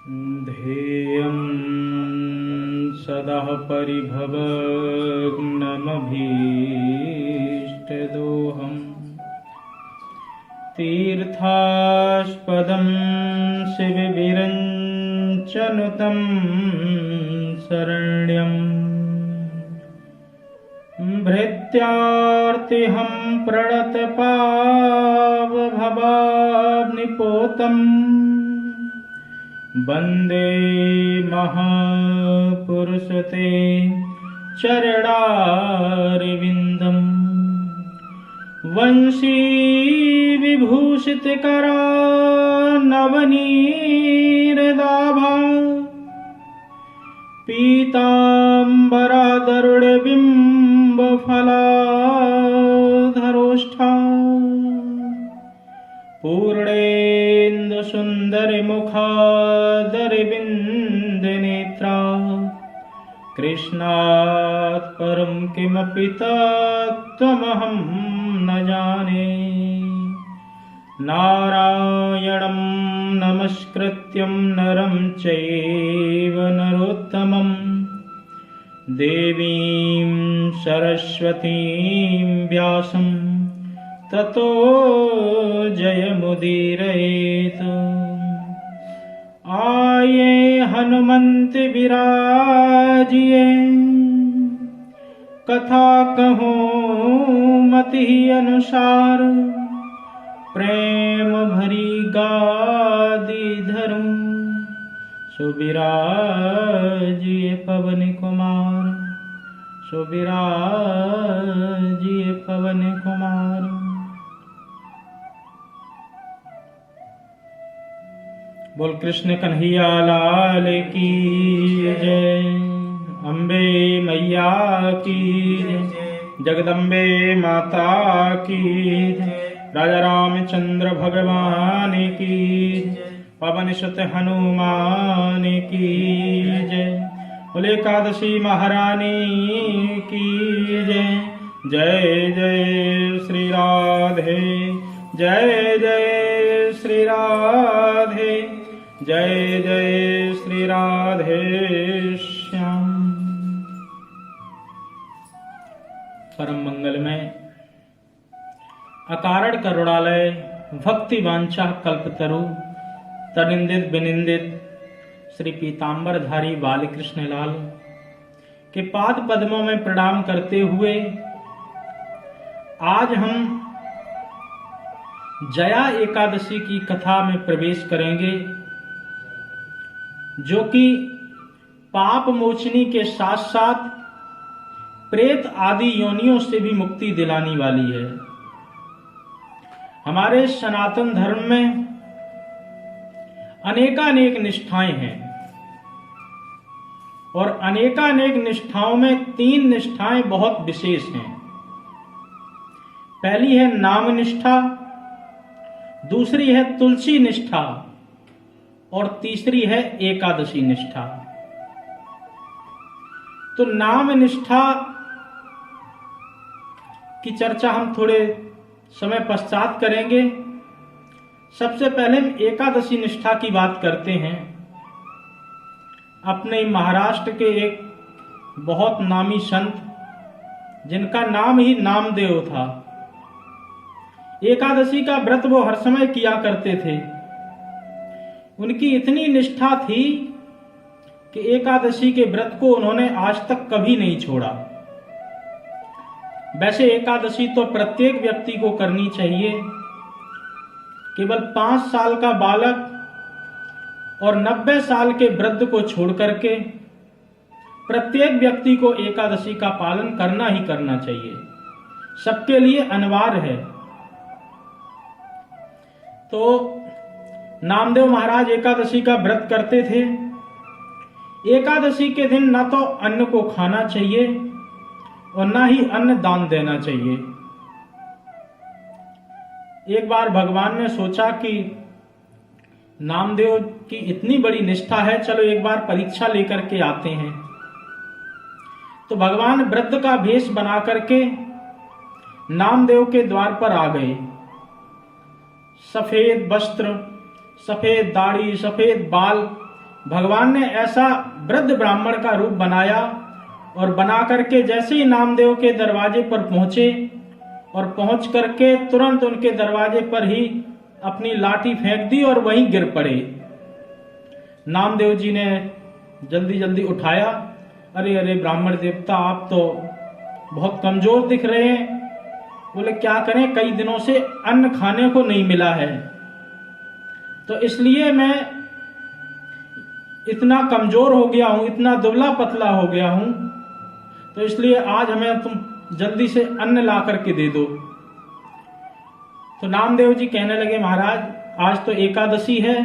ध्येयं सदा परिभवग्नमभीष्टदोहम् तीर्थास्पदं शिवविरञ्चनुतं शरण्यम् भृत्यार्तिहं प्रणतपावभवाब्निपोतम् वन्दे महापुरुषते चरणारविन्दम् वंशी विभूषितकरा नवनीरदाभा पीताम्बरादरुणबिम्बफलाधरोष्ठा पूर्णेन्दुसुन्दरमुखादरविन्दनेत्रा कृष्णात् परं किमपि तत्त्वमहं न जाने। नारायणं नमस्कृत्यं नरं चैव नरोत्तमं देवीं सरस्वतीं व्यासं ततो जयमुदीरयेत्। आये हनुमंत विराजिए कथा कहूँ मति अनुसार प्रेम भरी गादी धरूं सुबिराजिए पवन कुमार सुबिराजिए पवन कुमार। बोल कृष्ण कन्हैया लाल की जय। अम्बे मैया की जय। जगदम्बे माता की जय। राजा रामचंद्र भगवान की जय। पवन सुत हनुमान की जय। बोल एकादशी महारानी की जय। जय जय श्री राधे जय जय श्री राधे जय जय श्री राधे श्याम। परम मंगलमय अकारण करुणालय भक्ति वांछा कल्पतरु तनिंदित विनिंदित श्री पीतांबरधारी बालकृष्ण लाल के पाद पद्मों में प्रणाम करते हुए आज हम जया एकादशी की कथा में प्रवेश करेंगे, जो कि पाप मोचनी के साथ साथ प्रेत आदि योनियों से भी मुक्ति दिलाने वाली है। हमारे सनातन धर्म में अनेकानेक निष्ठाएं हैं और अनेकानेक निष्ठाओं में 3 निष्ठाएं बहुत विशेष हैं। पहली है नाम निष्ठा, दूसरी है तुलसी निष्ठा और तीसरी है एकादशी निष्ठा। तो नाम निष्ठा की चर्चा हम थोड़े समय पश्चात करेंगे। सबसे पहले हम एकादशी निष्ठा की बात करते हैं। अपने महाराष्ट्र के एक बहुत नामी संत जिनका नाम ही नामदेव था, एकादशी का व्रत वो हर समय किया करते थे। उनकी इतनी निष्ठा थी कि एकादशी के व्रत को उन्होंने आज तक कभी नहीं छोड़ा। वैसे एकादशी तो प्रत्येक व्यक्ति को करनी चाहिए। केवल 5 साल का बालक और 90 साल के वृद्ध को छोड़ करके प्रत्येक व्यक्ति को एकादशी का पालन करना ही करना चाहिए, सबके लिए अनिवार्य है। तो नामदेव महाराज एकादशी का व्रत करते थे। एकादशी के दिन ना तो अन्न को खाना चाहिए और ना ही अन्न दान देना चाहिए। एक बार भगवान ने सोचा कि नामदेव की इतनी बड़ी निष्ठा है, चलो एक बार परीक्षा लेकर के आते हैं। तो भगवान वृद्ध का भेष बना करके नामदेव के द्वार पर आ गए। सफेद वस्त्र, सफेद दाढ़ी, सफेद बाल, भगवान ने ऐसा वृद्ध ब्राह्मण का रूप बनाया और बना करके जैसे ही नामदेव के दरवाजे पर पहुंचे और पहुंच करके तुरंत उनके दरवाजे पर ही अपनी लाठी फेंक दी और वहीं गिर पड़े। नामदेव जी ने जल्दी जल्दी उठाया। अरे अरे ब्राह्मण देवता, आप तो बहुत कमजोर दिख रहे हैं। बोले क्या करें, कई दिनों से अन्न खाने को नहीं मिला है, तो इसलिए मैं इतना कमजोर हो गया हूं, इतना दुबला पतला हो गया हूं, तो इसलिए आज हमें तुम जल्दी से अन्न ला करके दे दो। तो नामदेव जी कहने लगे, महाराज आज तो एकादशी है,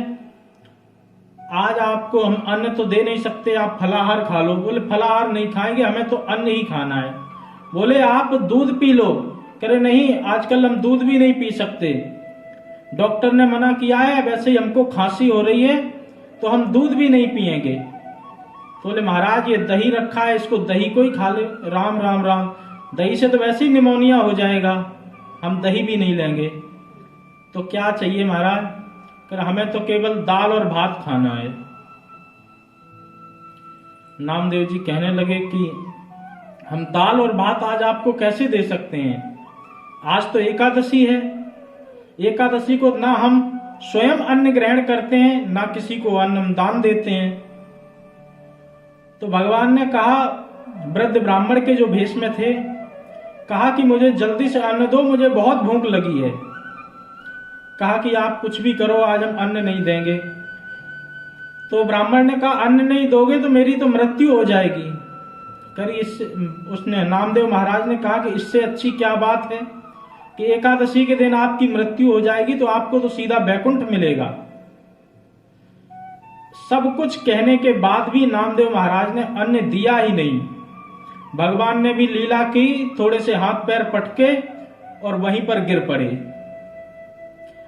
आज आपको हम अन्न तो दे नहीं सकते, आप फलाहार खा लो। बोले फलाहार नहीं खाएंगे, हमें तो अन्न ही खाना है। बोले आप दूध पी लो। कह रहे नहीं, आजकल हम दूध भी नहीं पी सकते, डॉक्टर ने मना किया है, वैसे ही हमको खांसी हो रही है तो हम दूध भी नहीं पिएंगे। तो बोले महाराज ये दही रखा है, इसको दही को ही खा ले। राम राम राम, दही से तो वैसे ही निमोनिया हो जाएगा, हम दही भी नहीं लेंगे। तो क्या चाहिए महाराज? कर हमें तो केवल दाल और भात खाना है। नामदेव जी कहने लगे कि हम दाल और भात आज आपको कैसे दे सकते हैं, आज तो एकादशी है। एकादशी को ना हम स्वयं अन्न ग्रहण करते हैं, ना किसी को अन्न हम दान देते हैं। तो भगवान ने कहा, वृद्ध ब्राह्मण के जो भेष में थे, कहा कि मुझे जल्दी से अन्न दो, मुझे बहुत भूख लगी है। कहा कि आप कुछ भी करो, आज हम अन्न नहीं देंगे। तो ब्राह्मण ने कहा अन्न नहीं दोगे तो मेरी तो मृत्यु हो जाएगी। करी इससे उसने नामदेव महाराज ने कहा कि इससे अच्छी क्या बात है कि एकादशी के दिन आपकी मृत्यु हो जाएगी, तो आपको तो सीधा बैकुंठ मिलेगा। सब कुछ कहने के बाद भी नामदेव महाराज ने अन्न दिया ही नहीं। भगवान ने भी लीला की, थोड़े से हाथ पैर पटके और वहीं पर गिर पड़े,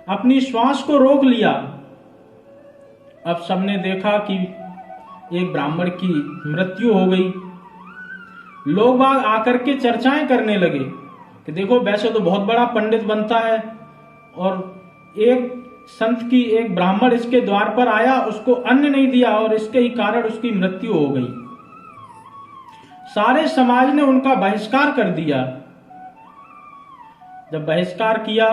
अपनी श्वास को रोक लिया। अब सबने देखा कि एक ब्राह्मण की मृत्यु हो गई। लोग बाग आकर के चर्चाएं करने लगे कि देखो वैसे तो बहुत बड़ा पंडित बनता है, और एक संत की एक ब्राह्मण इसके द्वार पर आया, उसको अन्न नहीं दिया और इसके ही कारण उसकी मृत्यु हो गई। सारे समाज ने उनका बहिष्कार कर दिया। जब बहिष्कार किया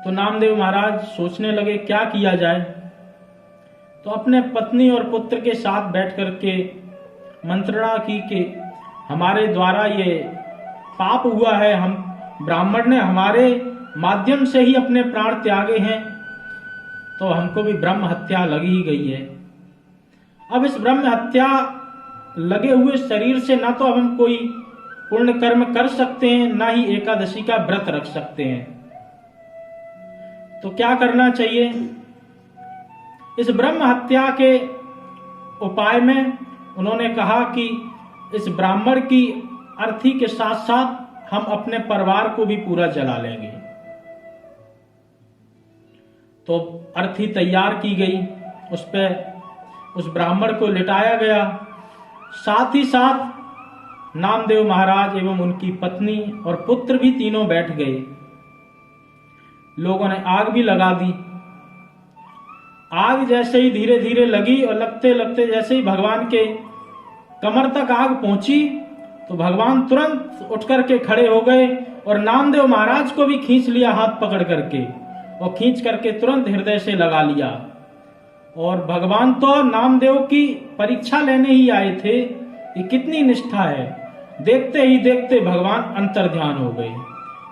तो नामदेव महाराज सोचने लगे क्या किया जाए। तो अपने पत्नी और पुत्र के साथ बैठ करके मंत्रणा की कि हमारे द्वारा ये पाप हुआ है, हम ब्राह्मण ने हमारे माध्यम से ही अपने प्राण त्यागे हैं, तो हमको भी ब्रह्म हत्या लगी ही गई है। अब इस ब्रह्म हत्या लगे हुए शरीर से ना तो अब हम कोई पुण्य कर्म कर सकते हैं, ना ही एकादशी का व्रत रख सकते हैं। तो क्या करना चाहिए? इस ब्रह्म हत्या के उपाय में उन्होंने कहा कि इस ब्राह्मण की अर्थी के साथ साथ हम अपने परिवार को भी पूरा जला लेंगे। तो अर्थी तैयार की गई, उस पे उस ब्राह्मण को लिटाया गया। साथ ही साथ नामदेव महाराज एवं उनकी पत्नी और पुत्र भी तीनों बैठ गए। लोगों ने आग भी लगा दी। आग जैसे ही धीरे धीरे लगी और लगते लगते जैसे ही भगवान के कमर तक आग पहुंची, तो भगवान तुरंत उठ करके खड़े हो गए और नामदेव महाराज को भी खींच लिया हाथ पकड़ करके, और खींच करके तुरंत हृदय से लगा लिया। और भगवान तो नामदेव की परीक्षा लेने ही आए थे कि कितनी निष्ठा है। देखते ही देखते भगवान अंतर्ध्यान हो गए।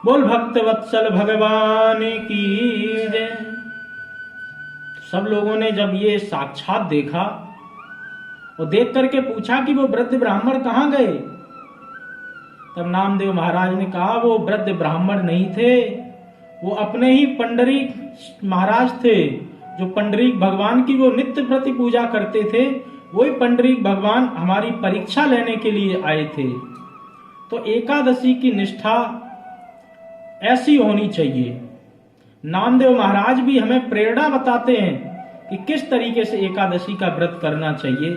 बोल भक्त वत्सल भगवान की जय। सब लोगों ने जब ये साक्षात देखा और देख करके पूछा कि वो वृद्ध ब्राह्मण कहाँ गए, तब नामदेव महाराज ने कहा वो वृद्ध ब्राह्मण नहीं थे, वो अपने ही पंडरीक महाराज थे, जो पंडरीक भगवान की वो नित्य प्रति पूजा करते थे। वही पंडरीक भगवान हमारी परीक्षा लेने के लिए आए थे। तो एकादशी की निष्ठा ऐसी होनी चाहिए। नामदेव महाराज भी हमें प्रेरणा बताते हैं कि किस तरीके से एकादशी का व्रत करना चाहिए।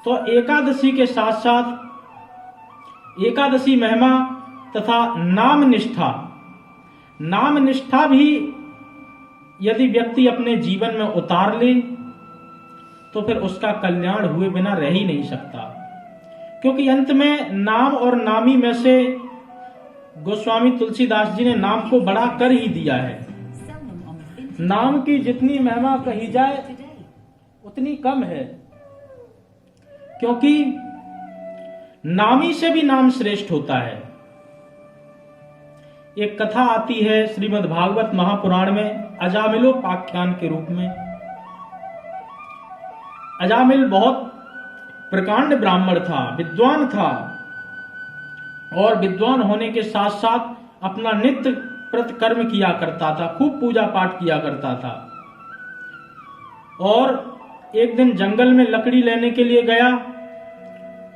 तो एकादशी के साथ साथ एकादशी महिमा तथा नाम निष्ठा भी यदि व्यक्ति अपने जीवन में उतार ले तो फिर उसका कल्याण हुए बिना रह ही नहीं सकता, क्योंकि अंत में नाम और नामी में से गोस्वामी तुलसीदास जी ने नाम को बड़ा कर ही दिया है। नाम की जितनी महिमा कही जाए उतनी कम है, क्योंकि नामी से भी नाम श्रेष्ठ होता है। एक कथा आती है श्रीमद् भागवत महापुराण में अजामिलोपाख्यान के रूप में। अजामिल बहुत प्रकांड ब्राह्मण था, विद्वान था, और विद्वान होने के साथ साथ अपना नित्य प्रत कर्म किया करता था, खूब पूजा पाठ किया करता था। और एक दिन जंगल में लकड़ी लेने के लिए गया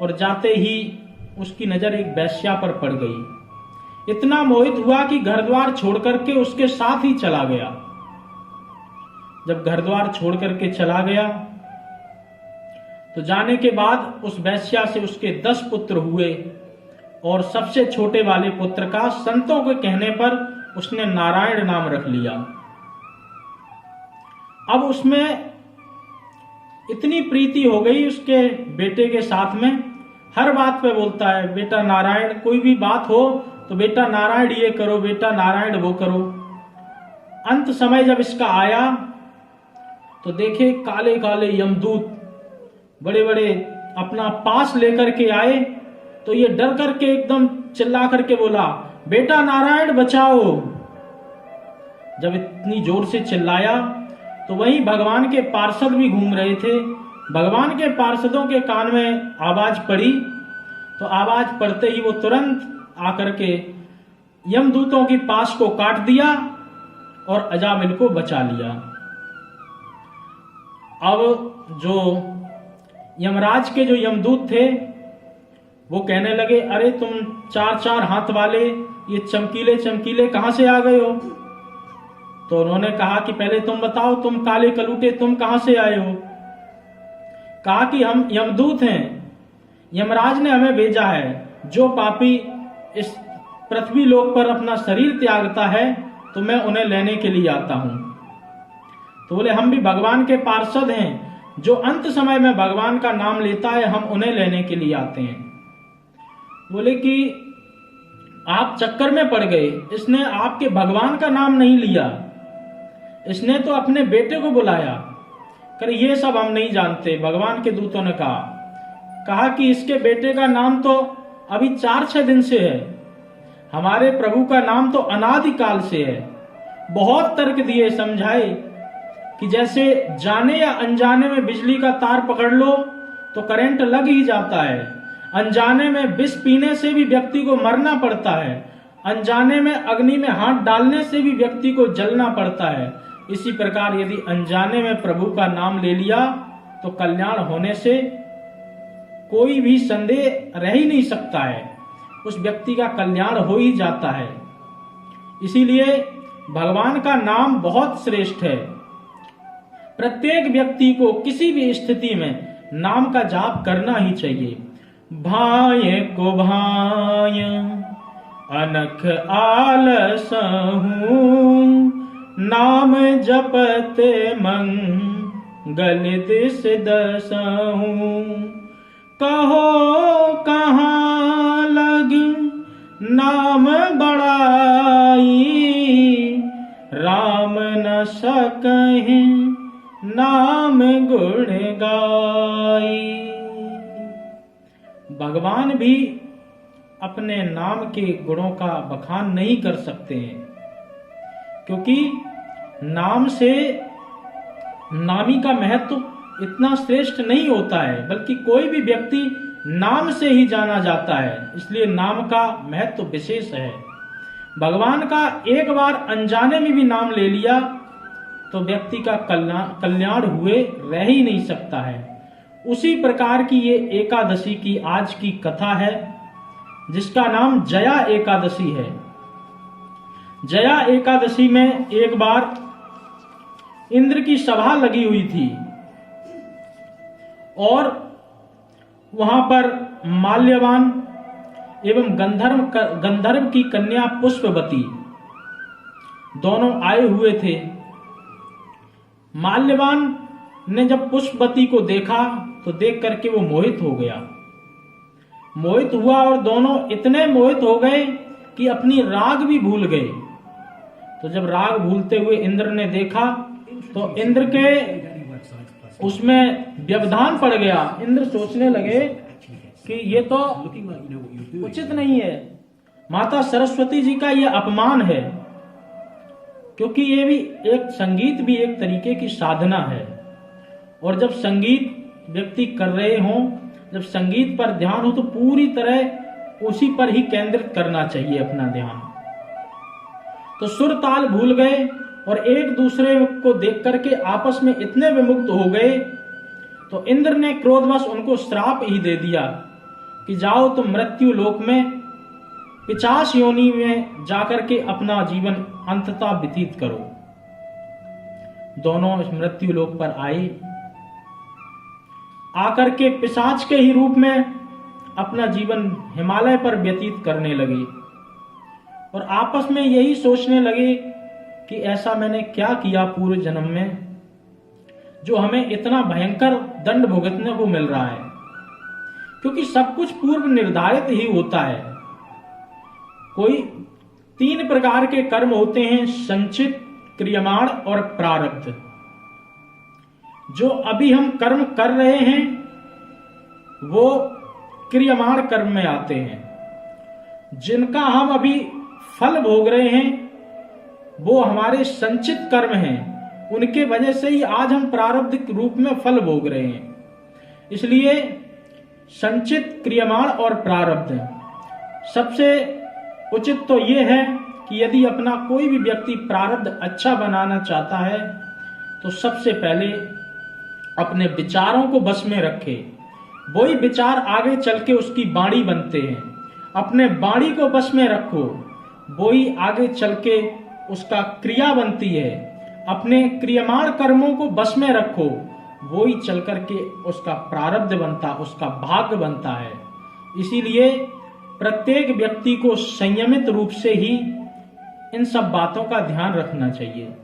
और जाते ही उसकी नजर एक वेश्या पर पड़ गई। इतना मोहित हुआ कि घर द्वार छोड़ करके उसके साथ ही चला गया। जब घर द्वार छोड़ करके चला गया तो जाने के बाद उस वेश्या से उसके 10 पुत्र हुए, और सबसे छोटे वाले पुत्र का संतों के कहने पर उसने नारायण नाम रख लिया। अब उसमें इतनी प्रीति हो गई उसके बेटे के साथ में, हर बात पे बोलता है बेटा नारायण, कोई भी बात हो तो बेटा नारायण ये करो, बेटा नारायण वो करो। अंत समय जब इसका आया तो देखे काले काले यमदूत बड़े बड़े अपना पास लेकर के आए, तो ये डर करके एकदम चिल्ला करके बोला बेटा नारायण बचाओ। जब इतनी जोर से चिल्लाया तो वहीं भगवान के पार्षद भी घूम रहे थे। भगवान के पार्षदों के कान में आवाज पड़ी, तो आवाज पड़ते ही वो तुरंत आकर के यमदूतों की पास को काट दिया और अजामिल को बचा लिया। अब जो यमराज के जो यमदूत थे वो कहने लगे अरे तुम 4-4 हाथ वाले ये चमकीले चमकीले कहां से आ गए हो? तो उन्होंने कहा कि पहले तुम बताओ, तुम काले कलूटे तुम कहां से आए हो? कहा कि हम यमदूत हैं, यमराज ने हमें भेजा है। जो पापी इस पृथ्वी लोक पर अपना शरीर त्यागता है तो मैं उन्हें लेने के लिए आता हूं। तो बोले हम भी भगवान के पार्षद हैं, जो अंत समय में भगवान का नाम लेता है हम उन्हें लेने के लिए आते हैं। बोले कि आप चक्कर में पड़ गए, इसने आपके भगवान का नाम नहीं लिया, इसने तो अपने बेटे को बुलाया। कर ये सब हम नहीं जानते। भगवान के दूतों ने कहा कि इसके बेटे का नाम तो अभी 4-6 दिन से है, हमारे प्रभु का नाम तो अनादिकाल से है। बहुत तर्क दिए, समझाए कि जैसे जाने या अनजाने में बिजली का तार पकड़ लो तो करंट लग ही जाता है, अनजाने में विष पीने से भी व्यक्ति को मरना पड़ता है, अनजाने में अग्नि में हाथ डालने से भी व्यक्ति को जलना पड़ता है। इसी प्रकार यदि अनजाने में प्रभु का नाम ले लिया तो कल्याण होने से कोई भी संदेह रह ही नहीं सकता है, उस व्यक्ति का कल्याण हो ही जाता है। इसीलिए भगवान का नाम बहुत श्रेष्ठ है। प्रत्येक व्यक्ति को किसी भी स्थिति में नाम का जाप करना ही चाहिए। भाय को भाय अनख आलसहूं, नाम जपते मंगल दिस दसहूं। कहो कहाँ लग नाम बड़ाई, राम न सकहि नाम गुण गाई। भगवान भी अपने नाम के गुणों का बखान नहीं कर सकते हैं, क्योंकि नाम से नामी का महत्व इतना श्रेष्ठ नहीं होता है, बल्कि कोई भी व्यक्ति नाम से ही जाना जाता है। इसलिए नाम का महत्व विशेष है। भगवान का एक बार अनजाने में भी नाम ले लिया तो व्यक्ति का कल्याण हुए रह ही नहीं सकता है। उसी प्रकार की ये एकादशी की आज की कथा है, जिसका नाम जया एकादशी है। जया एकादशी में एक बार इंद्र की सभा लगी हुई थी और वहां पर माल्यवान एवं गंधर्व की कन्या पुष्पवती दोनों आए हुए थे। माल्यवान ने जब पुष्पवती को देखा तो देख करके वो मोहित हो गया, मोहित हुआ और दोनों इतने मोहित हो गए कि अपनी राग भी भूल गए। तो जब राग भूलते हुए इंद्र ने देखा तो इंद्र के उसमें व्यवधान पड़ गया। इंद्र सोचने लगे कि ये तो उचित नहीं है, माता सरस्वती जी का ये अपमान है, क्योंकि ये भी एक संगीत भी एक तरीके की साधना है। और जब संगीत व्यक्ति कर रहे हों, जब संगीत पर ध्यान हो तो पूरी तरह उसी पर ही केंद्रित करना चाहिए अपना ध्यान। तो सुर ताल भूल गए और एक दूसरे को देख करके आपस में इतने विमुक्त हो गए। तो इंद्र ने क्रोधवश उनको श्राप ही दे दिया कि जाओ तुम मृत्यु लोक में पिशाच योनि में जाकर के अपना जीवन अंततः व्यतीत करो। दोनों इस मृत्यु लोक पर आए, आकर के पिशाच के ही रूप में अपना जीवन हिमालय पर व्यतीत करने लगे और आपस में यही सोचने लगे कि ऐसा मैंने क्या किया पूर्व जन्म में जो हमें इतना भयंकर दंड भुगतने को मिल रहा है। क्योंकि सब कुछ पूर्व निर्धारित ही होता है। कोई 3 प्रकार के कर्म होते हैं, संचित, क्रियमाण और प्रारब्ध। जो अभी हम कर्म कर रहे हैं वो क्रियमाण कर्म में आते हैं। जिनका हम अभी फल भोग रहे हैं वो हमारे संचित कर्म हैं, उनके वजह से ही आज हम प्रारब्ध के रूप में फल भोग रहे हैं। इसलिए संचित, क्रियमाण और प्रारब्ध सबसे उचित तो ये है कि यदि अपना कोई भी व्यक्ति प्रारब्ध अच्छा बनाना चाहता है तो सबसे पहले अपने विचारों को बस में रखे। वही विचार आगे चल के उसकी वाणी बनते हैं। अपने वाणी को बस में रखो, वही आगे चल के उसका क्रिया बनती है। अपने क्रियमाण कर्मों को बस में रखो, वही चल करके उसका प्रारब्ध बनता, उसका भाग्य बनता है। इसीलिए प्रत्येक व्यक्ति को संयमित रूप से ही इन सब बातों का ध्यान रखना चाहिए।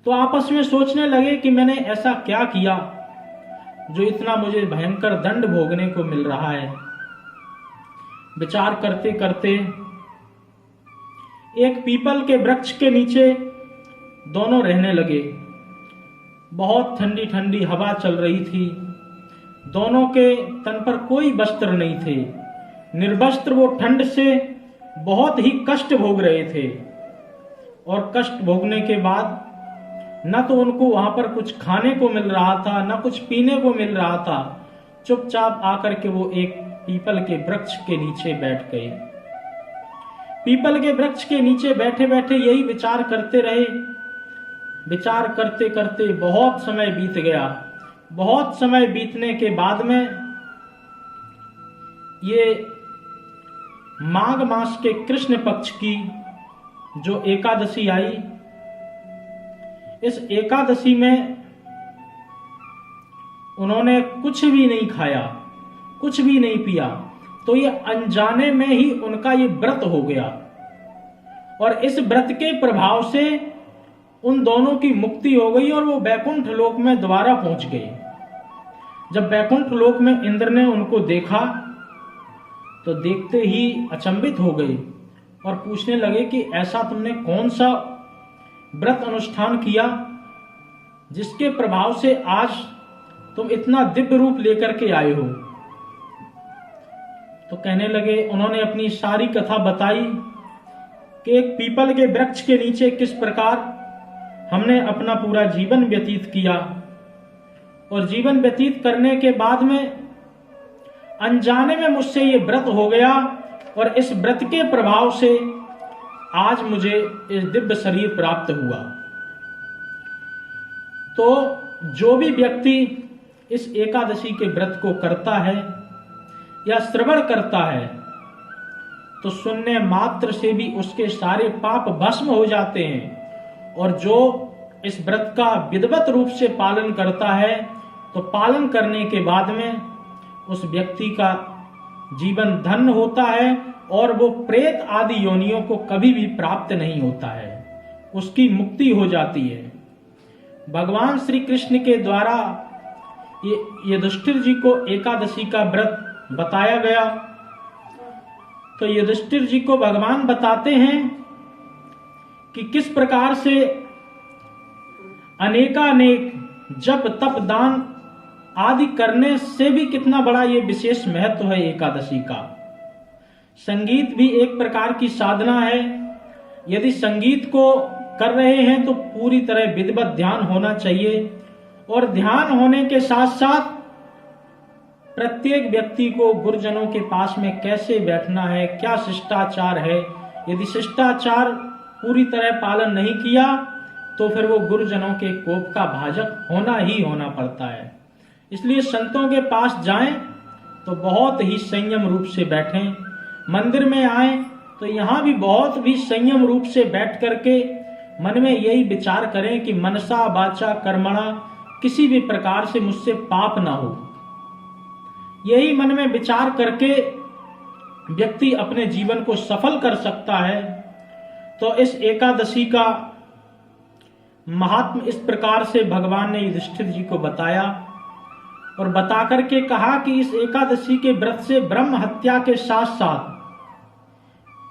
तो आपस में सोचने लगे कि मैंने ऐसा क्या किया जो इतना मुझे भयंकर दंड भोगने को मिल रहा है। विचार करते करते एक पीपल के वृक्ष के नीचे दोनों रहने लगे। बहुत ठंडी ठंडी हवा चल रही थी। दोनों के तन पर कोई वस्त्र नहीं थे, निर्वस्त्र वो ठंड से बहुत ही कष्ट भोग रहे थे। और कष्ट भोगने के बाद न तो उनको वहां पर कुछ खाने को मिल रहा था, न कुछ पीने को मिल रहा था। चुपचाप आकर के वो एक पीपल के वृक्ष के नीचे बैठ गए। पीपल के वृक्ष के नीचे बैठे बैठे यही विचार करते रहे। विचार करते करते बहुत समय बीत गया। बहुत समय बीतने के बाद में ये माघ मास के कृष्ण पक्ष की जो एकादशी आई, इस एकादशी में उन्होंने कुछ भी नहीं खाया, कुछ भी नहीं पिया। तो ये अनजाने में ही उनका ये व्रत हो गया और इस व्रत के प्रभाव से उन दोनों की मुक्ति हो गई और वो वैकुंठ लोक में दोबारा पहुंच गए। जब वैकुंठ लोक में इंद्र ने उनको देखा तो देखते ही अचंभित हो गए और पूछने लगे कि ऐसा तुमने कौन सा व्रत अनुष्ठान किया जिसके प्रभाव से आज तुम इतना दिव्य रूप लेकर के आए हो। तो कहने लगे, उन्होंने अपनी सारी कथा बताई कि एक पीपल के वृक्ष के नीचे किस प्रकार हमने अपना पूरा जीवन व्यतीत किया और जीवन व्यतीत करने के बाद में अनजाने में मुझसे ये व्रत हो गया और इस व्रत के प्रभाव से आज मुझे इस दिव्य शरीर प्राप्त हुआ। तो जो भी व्यक्ति इस एकादशी के व्रत को करता है या श्रवण करता है तो सुनने मात्र से भी उसके सारे पाप भस्म हो जाते हैं। और जो इस व्रत का विधिवत रूप से पालन करता है तो पालन करने के बाद में उस व्यक्ति का जीवन धन्य होता है और वो प्रेत आदि योनियों को कभी भी प्राप्त नहीं होता है, उसकी मुक्ति हो जाती है। भगवान श्री कृष्ण के द्वारा ये युधिष्ठिर जी को एकादशी का व्रत बताया गया। तो युधिष्ठिर जी को भगवान बताते हैं कि किस प्रकार से अनेकानेक जप तप दान आदि करने से भी कितना बड़ा ये विशेष महत्व है एकादशी का। संगीत भी एक प्रकार की साधना है। यदि संगीत को कर रहे हैं तो पूरी तरह विधिवत ध्यान होना चाहिए, और ध्यान होने के साथ साथ प्रत्येक व्यक्ति को गुरुजनों के पास में कैसे बैठना है, क्या शिष्टाचार है। यदि शिष्टाचार पूरी तरह पालन नहीं किया तो फिर वो गुरुजनों के कोप का भाजक होना ही होना पड़ता है। इसलिए संतों के पास जाएं तो बहुत ही संयम रूप से बैठें। मंदिर में आए तो यहाँ भी बहुत भी संयम रूप से बैठ करके मन में यही विचार करें कि मनसा वाचा कर्मणा किसी भी प्रकार से मुझसे पाप ना हो। यही मन में विचार करके व्यक्ति अपने जीवन को सफल कर सकता है। तो इस एकादशी का महात्म इस प्रकार से भगवान ने युधिष्ठिर जी को बताया, और बता करके कहा कि इस एकादशी के व्रत से ब्रह्म हत्या के साथ साथ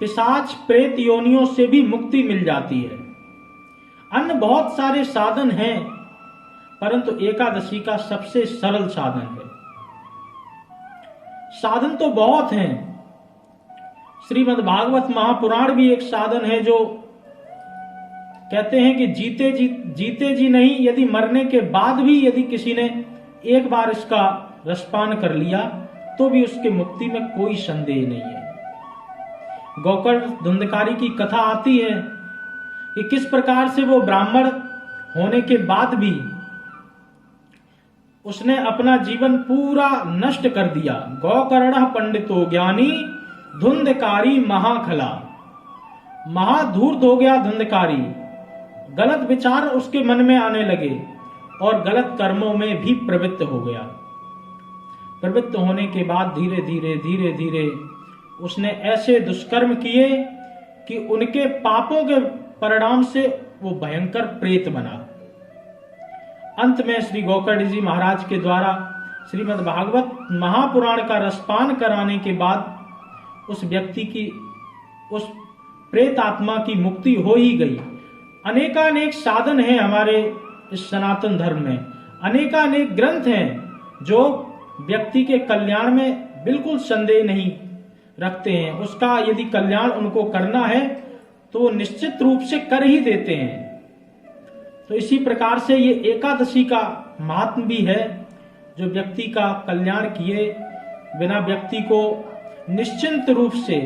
पिशाच प्रेत योनियों से भी मुक्ति मिल जाती है। अन्य बहुत सारे साधन हैं, परंतु एकादशी का सबसे सरल साधन है। साधन तो बहुत हैं। श्रीमद् भागवत महापुराण भी एक साधन है, जो कहते हैं कि जीते जी नहीं, यदि मरने के बाद भी यदि किसी ने एक बार इसका रसपान कर लिया तो भी उसके मुक्ति में कोई संदेह नहीं है। गोकर्ण धुंधकारी की कथा आती है कि किस प्रकार से वो ब्राह्मण होने के बाद भी उसने अपना जीवन पूरा नष्ट कर दिया। गोकर्ण पंडितो ज्ञानी धुंधकारी महाखला, महाधूर्त हो गया धुंधकारी। गलत विचार उसके मन में आने लगे और गलत कर्मों में भी प्रवृत्त हो गया। प्रवृत्त होने के बाद धीरे धीरे उसने ऐसे दुष्कर्म किए कि उनके पापों के परिणाम से वो भयंकर प्रेत बना। अंत में श्री गोकर्ण जी महाराज के द्वारा श्रीमद् भागवत महापुराण का रसपान कराने के बाद उस व्यक्ति की, उस प्रेत आत्मा की मुक्ति हो ही गई। अनेकानेक साधन हैं हमारे इस सनातन धर्म में, अनेकानेक ग्रंथ हैं जो व्यक्ति के कल्याण में बिल्कुल संदेह नहीं रखते हैं। उसका यदि कल्याण उनको करना है तो वो निश्चित रूप से कर ही देते हैं। तो इसी प्रकार से ये एकादशी का महात्म भी है, जो व्यक्ति का कल्याण किए बिना व्यक्ति को निश्चिंत रूप से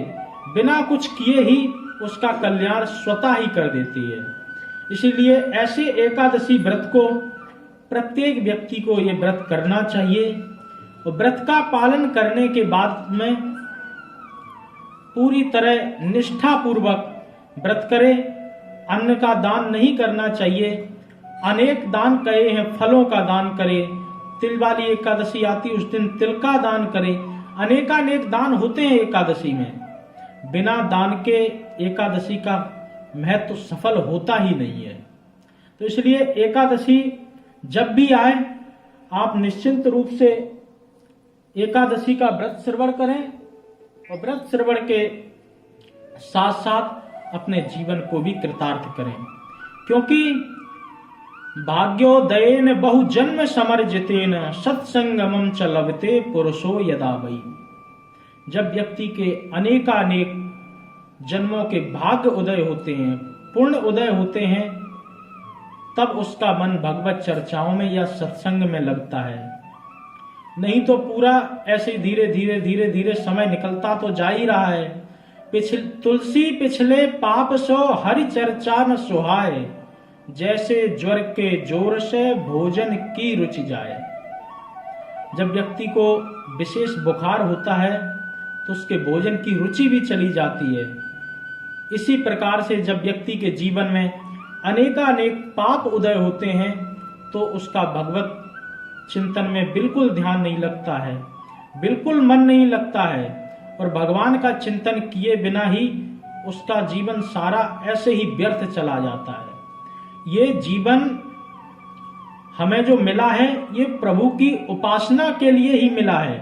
बिना कुछ किए ही उसका कल्याण स्वतः ही कर देती है। इसीलिए ऐसे एकादशी व्रत को प्रत्येक व्यक्ति को ये व्रत करना चाहिए, और व्रत का पालन करने के बाद में पूरी तरह निष्ठा पूर्वक व्रत करे। अन्न का दान नहीं करना चाहिए। अनेक दान कहे हैं, फलों का दान करे। तिल वाली एकादशी आती, उस दिन तिल का दान करे। अनेकानेक दान होते हैं एकादशी में। बिना दान के एकादशी का महत्व सफल होता ही नहीं है। तो इसलिए एकादशी जब भी आए आप निश्चिंत रूप से एकादशी का व्रत श्रवण करें, और व्रत श्रवण के साथ साथ अपने जीवन को भी कृतार्थ करें, क्योंकि भाग्योदयेन बहुजन्म समर्जितेन सत्संगमं च लभते पुरुषो यदा वै। जब व्यक्ति के अनेकानेक जन्मों के भाग्य उदय होते हैं, पुण्य उदय होते हैं, तब उसका मन भगवत चर्चाओं में या सत्संग में लगता है। नहीं तो पूरा ऐसे धीरे धीरे समय निकलता तो जा ही रहा है। तुलसी पिछले पाप सो हरि चर्चा न सुहाए, जैसे ज्वर के जोर से भोजन की रुचि जाए। जब व्यक्ति को विशेष बुखार होता है तो उसके भोजन की रुचि भी चली जाती है। इसी प्रकार से जब व्यक्ति के जीवन में अनेकानेक पाप उदय होते हैं तो उसका भगवत चिंतन में बिल्कुल ध्यान नहीं लगता है, बिल्कुल मन नहीं लगता है, और भगवान का चिंतन किए बिना ही उसका जीवन सारा ऐसे ही व्यर्थ चला जाता है। ये जीवन हमें जो मिला है ये प्रभु की उपासना के लिए ही मिला है।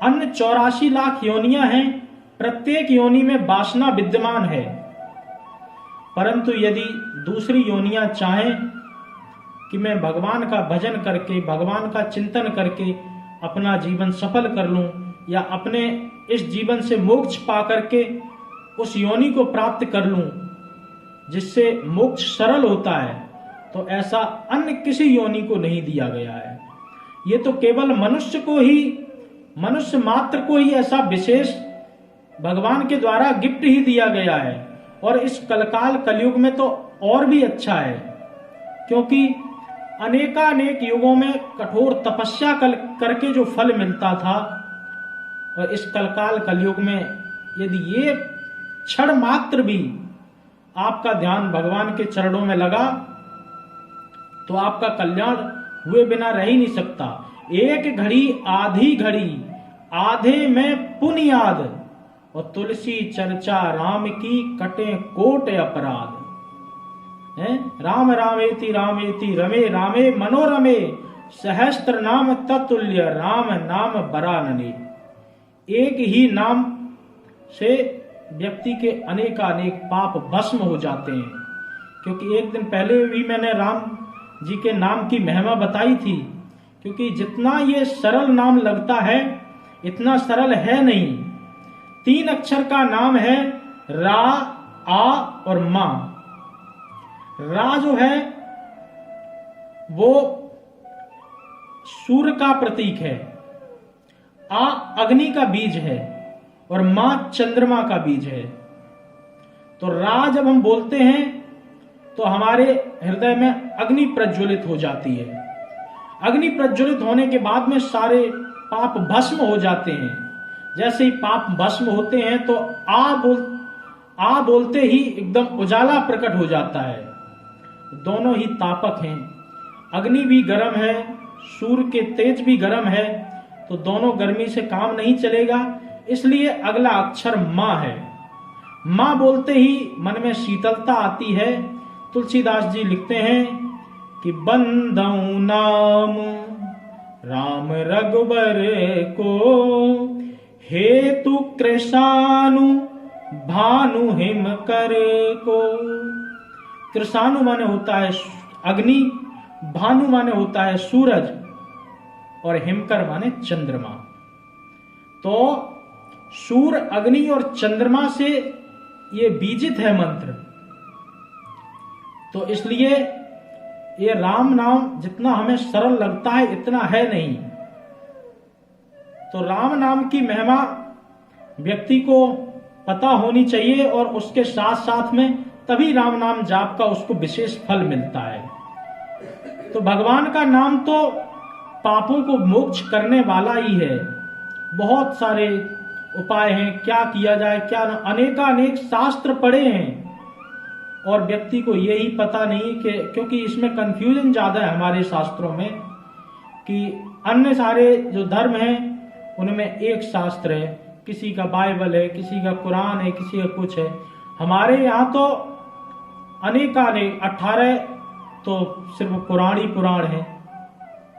अन्य 84 लाख योनियां हैं, प्रत्येक योनि में वासना विद्यमान है, परंतु यदि दूसरी योनियां चाहें कि मैं भगवान का भजन करके, भगवान का चिंतन करके अपना जीवन सफल कर लूं या अपने इस जीवन से मोक्ष पा करके उस योनि को प्राप्त कर लूं जिससे मोक्ष सरल होता है, तो ऐसा अन्य किसी योनि को नहीं दिया गया है। ये तो केवल मनुष्य को ही, मनुष्य मात्र को ही ऐसा विशेष भगवान के द्वारा गिफ्ट ही दिया गया है। और इस कलकाल कलयुग में तो और भी अच्छा है, क्योंकि अनेकानेक युगों में कठोर तपस्या करके जो फल मिलता था, और इस कलकाल कलयुग में यदि ये क्षण मात्र भी आपका ध्यान भगवान के चरणों में लगा तो आपका कल्याण हुए बिना रह ही नहीं सकता। एक घड़ी आधी घड़ी आधे में पुण्य याद, और तुलसी चर्चा राम की कटे कोट अपराध। राम रामेति रामेति रमे रामे मनोरमे, सहस्त्र नाम तत्तुल्य राम नाम बरानने। एक ही नाम से व्यक्ति के अनेकानेक पाप भस्म हो जाते हैं। क्योंकि एक दिन पहले भी मैंने राम जी के नाम की महिमा बताई थी, क्योंकि जितना ये सरल नाम लगता है इतना सरल है नहीं। 3 अक्षर का नाम है रा, आ और मा। रा जो है वो सूर्य का प्रतीक है, आ अग्नि का बीज है और मां चंद्रमा का बीज है। तो रा जब हम बोलते हैं तो हमारे हृदय में अग्नि प्रज्वलित हो जाती है। अग्नि प्रज्वलित होने के बाद में सारे पाप भस्म हो जाते हैं। जैसे ही पाप भस्म होते हैं तो आ बोलते ही एकदम उजाला प्रकट हो जाता है। दोनों ही तापक हैं, अग्नि भी गर्म है, सूर्य के तेज भी गर्म है, तो दोनों गर्मी से काम नहीं चलेगा। इसलिए अगला अक्षर मां है। मां बोलते ही मन में शीतलता आती है। तुलसीदास जी लिखते हैं कि बंदऊ नाम राम रघुबर को, हेतु कृषानु भानु हिम कर को। कृषानु माने होता है अग्नि, भानु माने होता है सूरज, और हिमकर माने चंद्रमा। तो सूर्य, अग्नि और चंद्रमा से ये बीजित है मंत्र। तो इसलिए ये राम नाम जितना हमें सरल लगता है इतना है नहीं। तो राम नाम की महिमा व्यक्ति को पता होनी चाहिए, और उसके साथ साथ में तभी राम नाम जाप का उसको विशेष फल मिलता है। तो भगवान का नाम तो पापों को मोक्ष करने वाला ही है। बहुत सारे उपाय हैं, क्या किया जाए क्या न, अनेकानेक शास्त्र पढ़े हैं, और व्यक्ति को यही पता नहीं कि, क्योंकि इसमें कंफ्यूजन ज्यादा है हमारे शास्त्रों में, कि अन्य सारे जो धर्म हैं उनमें एक शास्त्र है, किसी का बाइबल है, किसी का कुरान है, किसी का कुछ है। हमारे यहाँ तो अनेकानेक 18 तो सिर्फ पुराण ही पुराण है,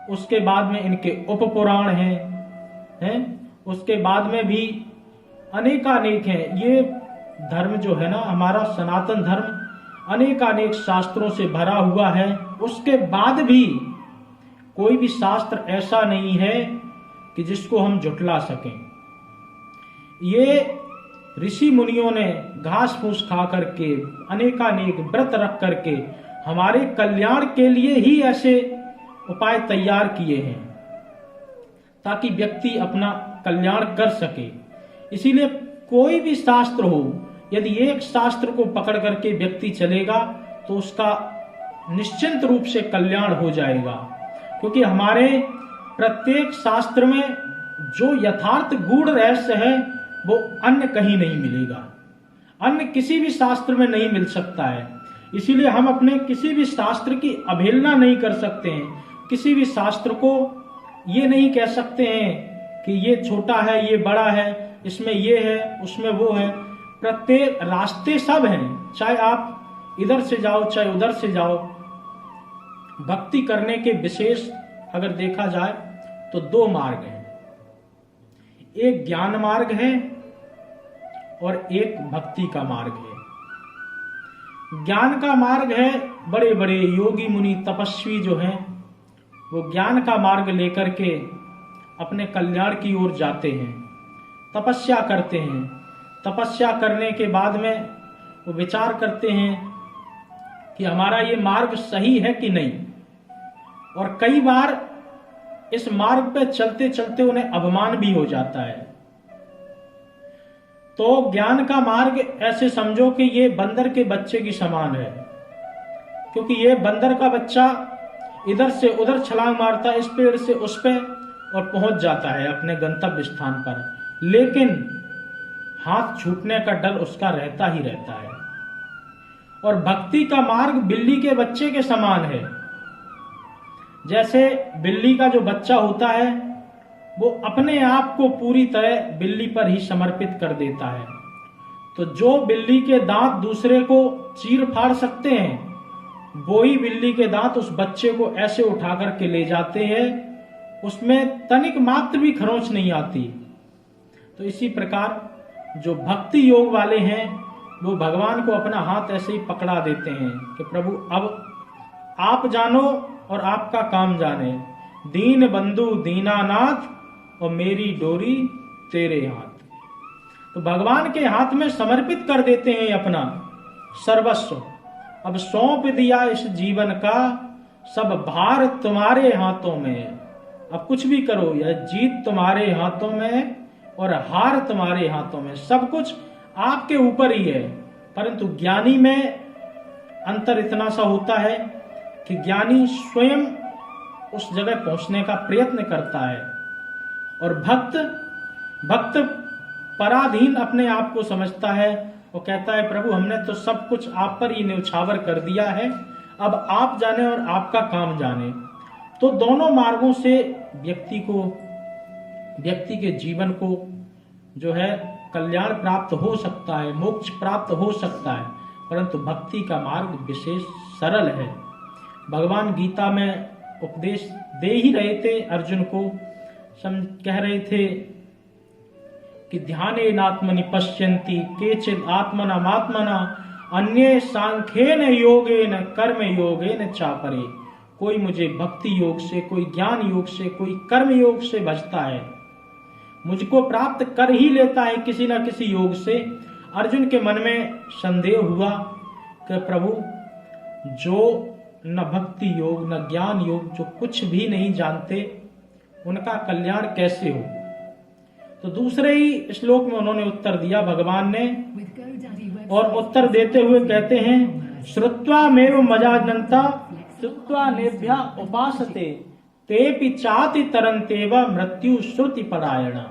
उसके बाद में इनके उप पुराण हैं, उसके बाद में भी अनेकानेक हैं। ये धर्म जो है ना, हमारा सनातन धर्म अनेकानेक शास्त्रों से भरा हुआ है। उसके बाद भी कोई भी शास्त्र ऐसा नहीं है कि जिसको हम झुठला सकें। ये ऋषि मुनियों ने घास फूस खा करके, अनेकानेक व्रत रख करके हमारे कल्याण के लिए ही ऐसे उपाय तैयार किए हैं, ताकि व्यक्ति अपना कल्याण कर सके। इसीलिए कोई भी शास्त्र हो, यदि एक शास्त्र को पकड़ करके व्यक्ति चलेगा तो उसका निश्चिंत रूप से कल्याण हो जाएगा। क्योंकि हमारे प्रत्येक शास्त्र में जो यथार्थ गूढ़ रहस्य है वो अन्य कहीं नहीं मिलेगा, अन्य किसी भी शास्त्र में नहीं मिल सकता है। इसीलिए हम अपने किसी भी शास्त्र की अवहेलना नहीं कर सकते हैं। किसी भी शास्त्र को ये नहीं कह सकते हैं कि ये छोटा है, ये बड़ा है, इसमें ये है, उसमें वो है। प्रत्येक रास्ते सब हैं, चाहे आप इधर से जाओ चाहे उधर से जाओ, भक्ति करने के विशेष अगर देखा जाए तो दो मार्ग हैं, एक ज्ञान मार्ग है और एक भक्ति का मार्ग है। ज्ञान का मार्ग है, बड़े बड़े योगी मुनि तपस्वी जो हैं वो ज्ञान का मार्ग लेकर के अपने कल्याण की ओर जाते हैं, तपस्या करते हैं। तपस्या करने के बाद में वो विचार करते हैं कि हमारा ये मार्ग सही है कि नहीं, और कई बार इस मार्ग पे चलते चलते उन्हें अपमान भी हो जाता है। तो ज्ञान का मार्ग ऐसे समझो कि ये बंदर के बच्चे की समान है, क्योंकि ये बंदर का बच्चा इधर से उधर छलांग मारता है, इस पेड़ से उस पे, और पहुंच जाता है अपने गंतव्य स्थान पर, लेकिन हाथ छूटने का डर उसका रहता ही रहता है। और भक्ति का मार्ग बिल्ली के बच्चे के समान है। जैसे बिल्ली का जो बच्चा होता है वो अपने आप को पूरी तरह बिल्ली पर ही समर्पित कर देता है। तो जो बिल्ली के दांत दूसरे को चीर फाड़ सकते हैं, वो ही बिल्ली के दांत उस बच्चे को ऐसे उठा करके ले जाते हैं, उसमें तनिक मात्र भी खरोंच नहीं आती। तो इसी प्रकार जो भक्ति योग वाले हैं वो भगवान को अपना हाथ ऐसे ही पकड़ा देते हैं कि प्रभु अब आप जानो और आपका काम जाने, दीन बंधु दीनानाथ और मेरी डोरी तेरे हाथ। तो भगवान के हाथ में समर्पित कर देते हैं अपना सर्वस्व। अब सौंप दिया इस जीवन का सब भार तुम्हारे हाथों में। अब कुछ भी करो, यह जीत तुम्हारे हाथों में और हार तुम्हारे हाथों में, सब कुछ आपके ऊपर ही है। परंतु ज्ञानी में अंतर इतना सा होता है कि ज्ञानी स्वयं उस जगह पहुंचने का प्रयत्न करता है, और भक्त पराधीन अपने आप को समझता है। वो कहता है प्रभु हमने तो सब कुछ आप पर ही न्यौछावर कर दिया है, अब आप जाने और आपका काम जाने। तो दोनों मार्गों से व्यक्ति के जीवन को जो है कल्याण प्राप्त हो सकता है, मोक्ष प्राप्त हो सकता है, परंतु भक्ति का मार्ग विशेष सरल है। भगवान गीता में उपदेश दे ही रहे थे अर्जुन को, कह रहे थे कि ध्यानेनात्मनि पश्यन्ति केचिद आत्मनामात्मना अन्ये सांख्येन योगेन कर्म योगेन चापरे। कोई मुझे भक्ति योग से, कोई ज्ञान योग से, कोई कर्म योग से भजता है, मुझको प्राप्त कर ही लेता है किसी न किसी योग से। अर्जुन के मन में संदेह हुआ कि प्रभु जो न भक्ति योग न ज्ञान योग, जो कुछ भी नहीं जानते, उनका कल्याण कैसे हो। तो दूसरे ही श्लोक में उन्होंने उत्तर दिया भगवान ने, और उत्तर देते हुए कहते हैं श्रुत्वा मेव मजानन्ता श्रुत्वा नेभ्या उपासते तेपि चाति तरन्तेव मृत्यु श्रुति परायणा।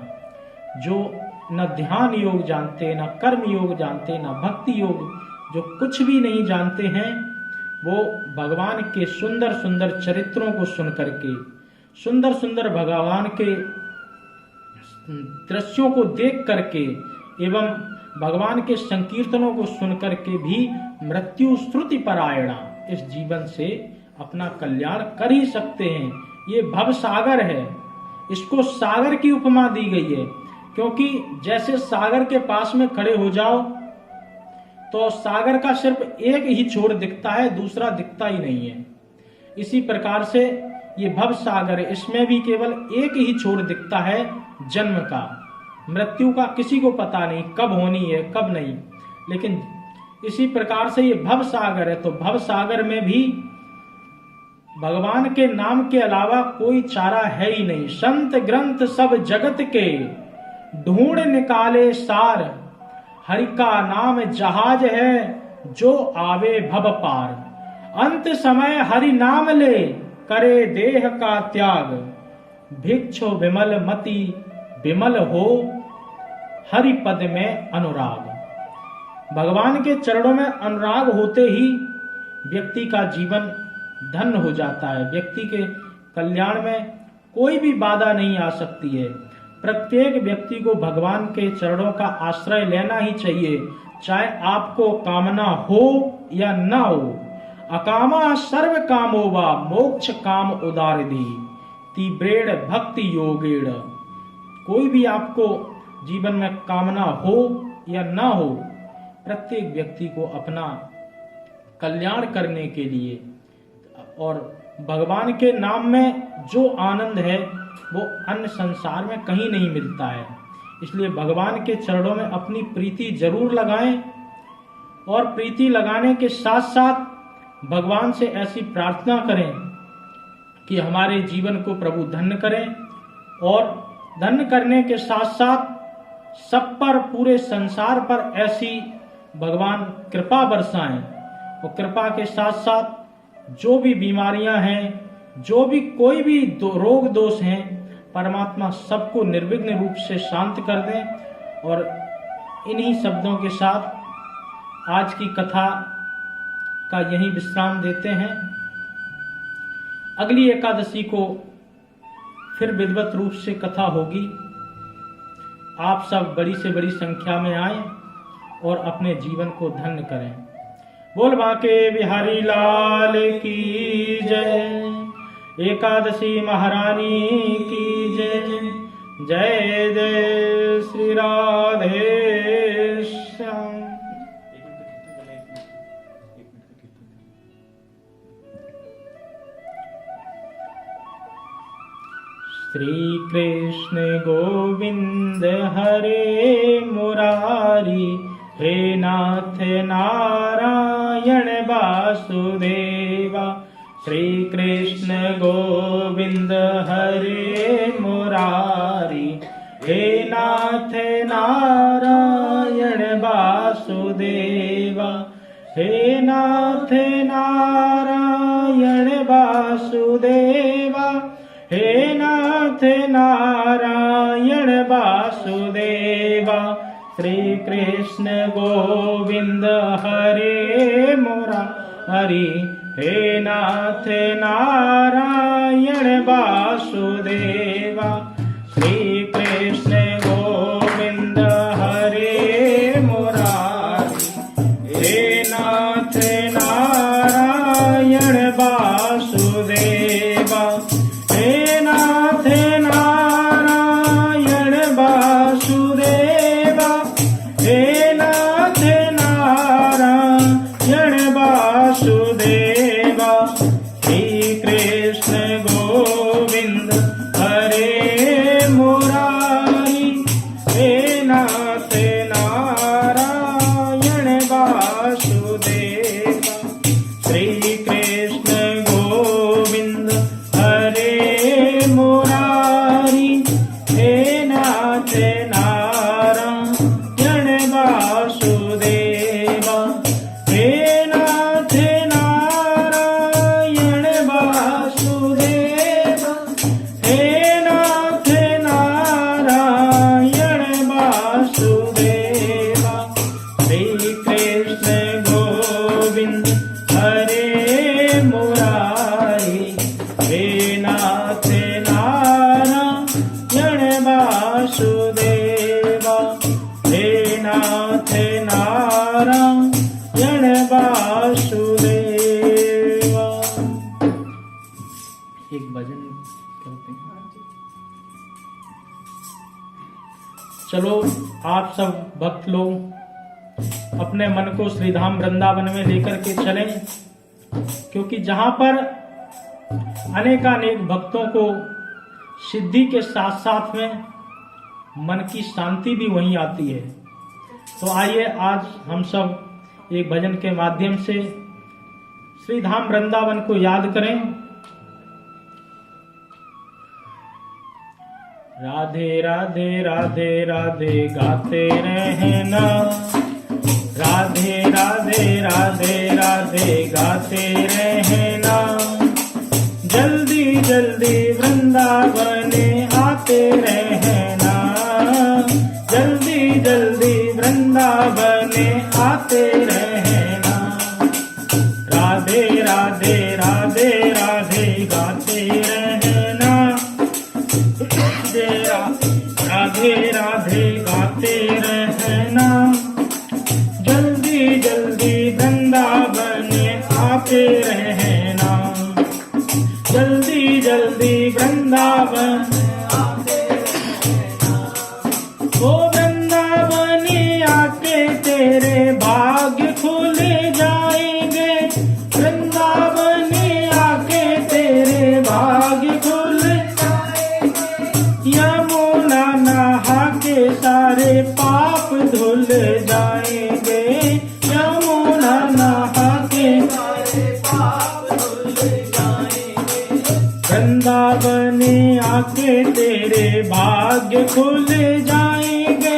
जो न ध्यान योग जानते, न कर्म योग जानते, न भक्ति योग, जो कुछ भी नहीं जानते हैं, वो भगवान के सुंदर सुंदर चरित्रों को सुन करके, सुंदर सुंदर भगवान के दृश्यों को देख करके एवं भगवान के संकीर्तनों को सुन करके भी मृत्यु श्रुति परायणा, इस जीवन से अपना कल्याण कर ही सकते हैं। ये भव सागर है, इसको सागर की उपमा दी गई है, क्योंकि जैसे सागर के पास में खड़े हो जाओ तो सागर का सिर्फ एक ही छोर दिखता है, दूसरा दिखता ही नहीं है। इसी प्रकार से ये भव सागर है, इसमें भी केवल एक ही छोर दिखता है, जन्म का। मृत्यु का किसी को पता नहीं कब होनी है कब नहीं, लेकिन इसी प्रकार से ये भव सागर है। तो भव सागर में भी भगवान के नाम के अलावा कोई चारा है ही नहीं। संत ग्रंथ सब जगत के ढूंढ निकाले सार, हरि का नाम जहाज है जो आवे भव पार। अंत समय हरि नाम ले करे देह का त्याग, भिक्षु विमल मति विमल हो हरि पद में अनुराग। भगवान के चरणों में अनुराग होते ही व्यक्ति का जीवन धन्य हो जाता है। व्यक्ति के कल्याण में कोई भी बाधा नहीं आ सकती है। प्रत्येक व्यक्ति को भगवान के चरणों का आश्रय लेना ही चाहिए, चाहे आपको कामना हो या ना हो। अकामा सर्व कामोवा मोक्ष काम उदार दी तीव्रेण भक्ति योगेण। कोई भी आपको जीवन में कामना हो या ना हो, प्रत्येक व्यक्ति को अपना कल्याण करने के लिए और भगवान के नाम में जो आनंद है वो अन्य संसार में कहीं नहीं मिलता है। इसलिए भगवान के चरणों में अपनी प्रीति जरूर लगाएं और प्रीति लगाने के साथ साथ भगवान से ऐसी प्रार्थना करें कि हमारे जीवन को प्रभु धन्य करें और धन्य करने के साथ साथ सब पर, पूरे संसार पर ऐसी भगवान कृपा बरसाएं और कृपा के साथ साथ जो भी बीमारियां हैं, जो भी कोई भी रोग दोष हैं, परमात्मा सबको निर्विघ्न रूप से शांत कर दें। और इन्हीं शब्दों के साथ आज की कथा का यही विश्राम देते हैं। अगली एकादशी को फिर विधिवत रूप से कथा होगी। आप सब बड़ी से बड़ी संख्या में आएं और अपने जीवन को धन्य करें। बोल बांके बिहारी लाल की जय। एकादशी महारानी की जय। जय जय श्री राधे श्याम। श्री कृष्ण गोविंद हरे मुरारी, हे नाथ नारायण वासुदेवा। श्री कृष्ण गोविंद हरे मुरारी, हे नाथ नारायण वासुदेवा। हे नाथ नारायण वासुदेवा। हे नाथ नारायण वासुदेवा। श्री कृष्ण गोविंद हरे मुरारी, हे नाथ नारायण वासुदेवा। श्री कृष्ण गोविंद हरे मुरारी, हे नाथ नारायण वासुदेवा। हे नाथ नारायण वासुदेवा। हे नाथ नारायण वासुदेवा। श्री कृष्ण गोविंद हरे मुरारी, हे नाथ नारायण वासुदेवा। श्री कृष्ण गोविंद हरे मुरारी, हे नाथ नारायण वासुदेवा। हे नाथ नारायण वासुदेवा। हे नाथ नारायण वासुदेवा। श्री कृष्ण गोविंद हरे मुरारी, हे नाथ नारायण वासुदेवा। हे नाथ नारायण वासुदेवा। एक भजन करते हैं। चलो आप सब भक्त लोग अपने मन को श्रीधाम वृंदावन में लेकर के चलें, क्योंकि जहां पर अनेकानेक भक्तों को सिद्धि के साथ साथ में मन की शांति भी वहीं आती है। तो आइए आज हम सब एक भजन के माध्यम से श्री धाम वृंदावन को याद करें। राधे राधे राधे राधे गाते रहना। राधे राधे राधे राधे गाते रहना। जल्दी जल्दी वृंदावन आते रहना। जल्दी जल्दी वृंदावन आते रहना। राधे राधे राधे राधे गाते रहना। राधे राधे गाते रहना। जल्दी जल्दी वृंदावन आते जल्दी वृंदावन ओ वृंदावनी आके तेरे भाग्य खुल जाएंगे, वृंदावनी आके तेरे भाग्य खुल जाएंगे, यमुना नहा के सारे पाप धुल जाएंगे, यमुना नहा के सारे पाप धुल जाएंगे, वृंदावनी आके तेरे भाग्य खुल जाएंगे,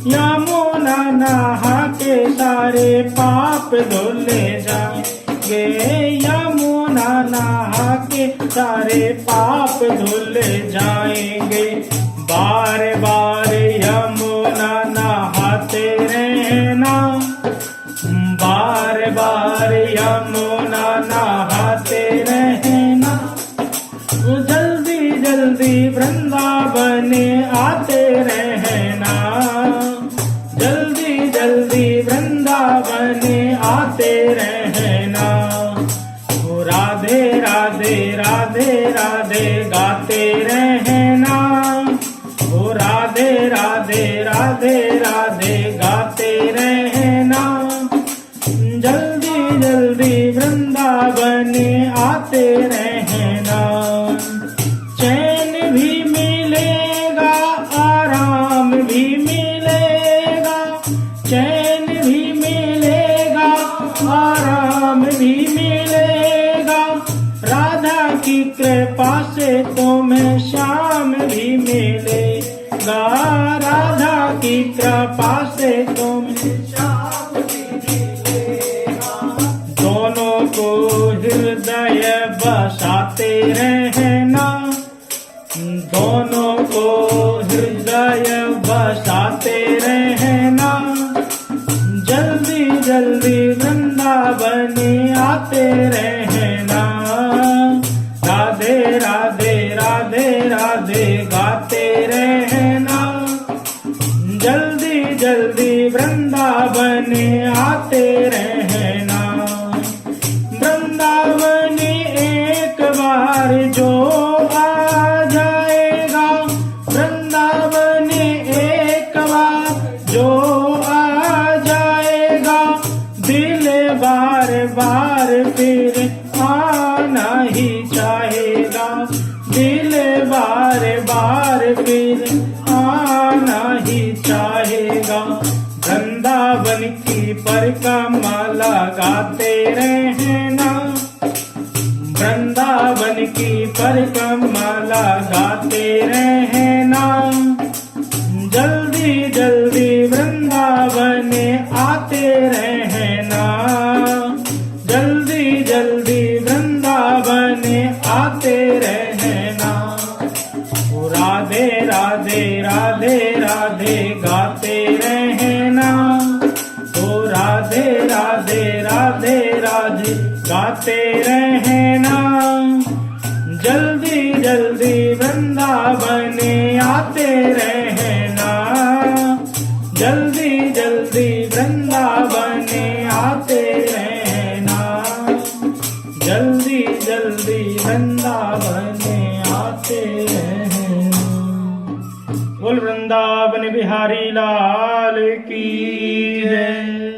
यमुना नहा के सारे पाप धुल जाएंगे, यमुना नहा के सारे पाप धुल जाएंगे। बार बार यमुना नहाते रहना, बार बार यमुना नहाते रहना, जल्दी जल्दी वृंदावन आते रहना, जल्दी जल्दी वृंदावन आते रहना। ओ राधे राधे राधे राधे गाते रहना, ओ राधे राधे राधे राधे गाते रहना, जल्दी जल्दी वृंदावन आते रहना। चैन भी मिलेगा, आराम भी मिलेगा, चैन भी मिलेगा, आराम भी मिलेगा, राधा की कृपा से तुम्हें श्याम भी मिलेगा, राधा की कृपा से तुम्हें श्याम भी मिलेगा। दोनों को हृदय बसाते रहना, दोनों को हृदय बसाते रहना, जल्दी जल्दी वृंदावन आते रहना। राधे राधे राधे राधे गाते रहना, जल्दी जल्दी वृंदावन आते रहना। वृंदावन एक बार जो आ जाएगा, वृंदावन एक बार जो आ जाएगा, दिल बार बार फिर आना ही चाहेगा, दिल बार बार फिर आना ही चाहेगा। वृंदावन की परिक्रमा लगाते रहना, वृंदावन की परिक्रमा लगाते रहना, जल्दी जल्दी वृंदावन आते रहना, जल्दी जल्दी वृंदावन आते रहना। ओ राधे राधे राधे राधे गाते रहना, ओ राधे राधे राधे राधे गाते रहना, जल्दी जल्दी वृंदावन आते रहना, जल्दी जल्दी वृंदावन आते रहना, जल्दी जल्दी वृंदावन आते रहना। बोल वृंदावन बिहारी लाल की जय।